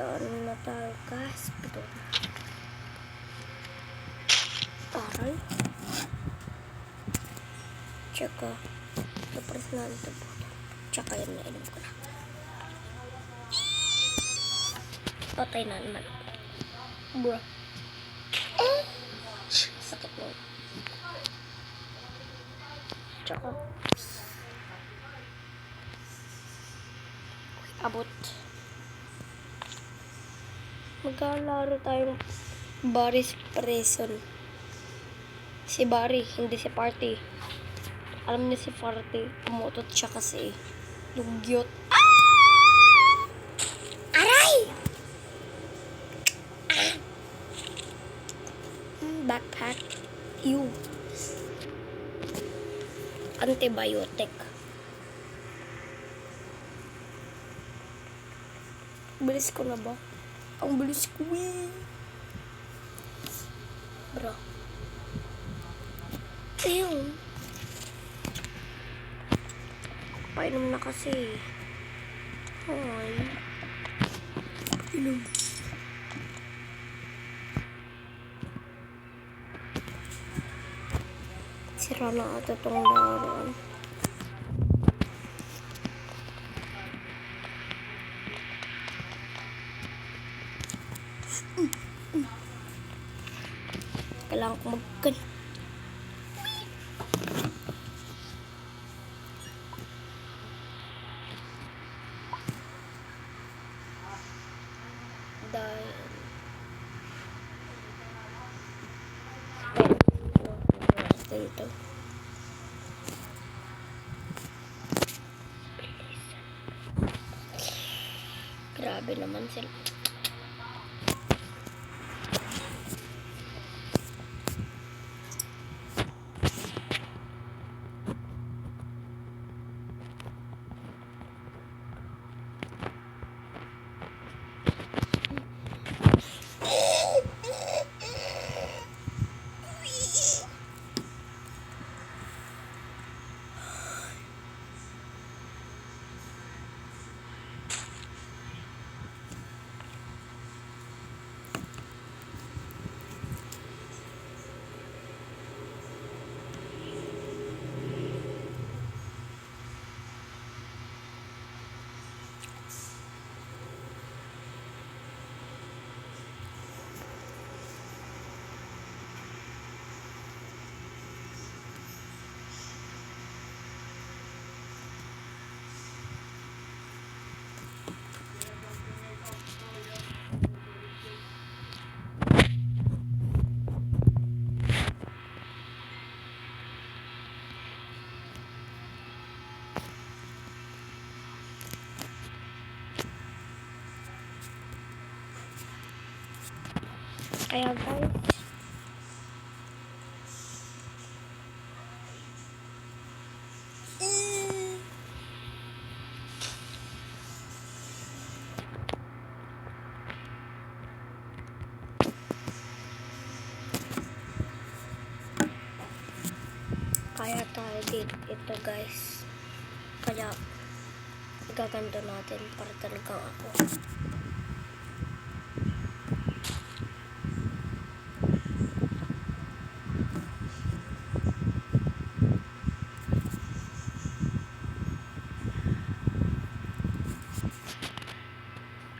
Ano na tayo guys? Ito. Aral. Tsaka. Naparas na ito po. Tsaka yun na inom ko na. Patay na naman. Bro. Sakit mo. Tsaka. Abot. Magkalaro tayong Barry's Prison. Si Barry, hindi si Party. Alam niya si Party, umutot siya kasi. Lugyot. Aray! Backpack. Ew. Antibiotic. Bilis ko na ba? Ang bilis ko eh. Bro. Ayun. Painom na kasi. Ay. Painom. Sira na ata itong laruan. Kailangan ko mag-gan. Dahil dito. Grabe naman sila. Kaya guys, kaya tayo dito guys. Kaya gaganda natin para talagang ako.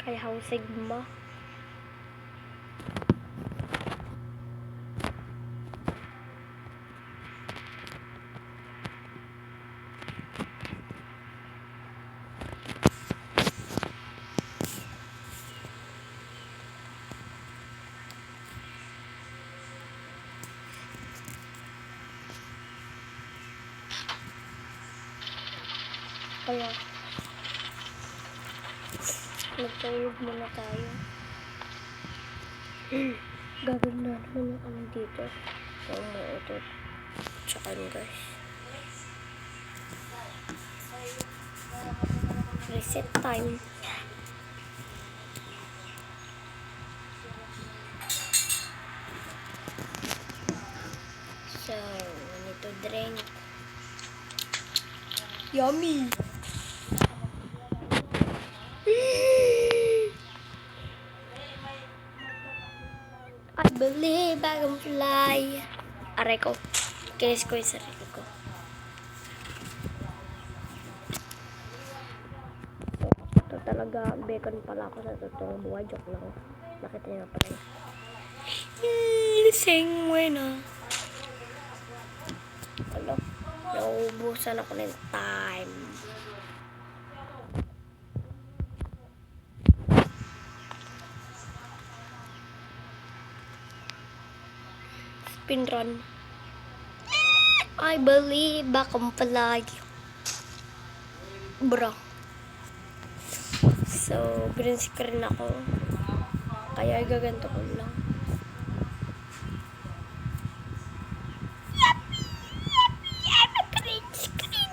Kaya ako Sigma. Kaya nagtayog muna tayo. Gagawin na naman yung ano dito. So, umuutot. Tsaka yun guys. Reset time. So, we need to drink. Yummy! Fly. Aray ko. Kinis ko yung sarili ko. So, ito talaga, bacon pala ako sa totoong buhay. Joke lang. Nakita niyo pa rin. Sing na. Ano? Nauubusan ako ng time. Spin run. I believe akong palagi. Bro. So, green screen ako. Kaya gaganto ko lang. Green screen.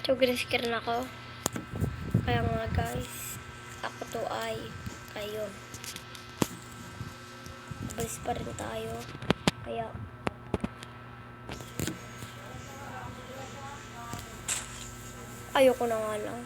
So, green screen ako. Kaya mga guys, ako to ay kayo. Abalis pa rin tayo. Kaya, ayoko na nga lang.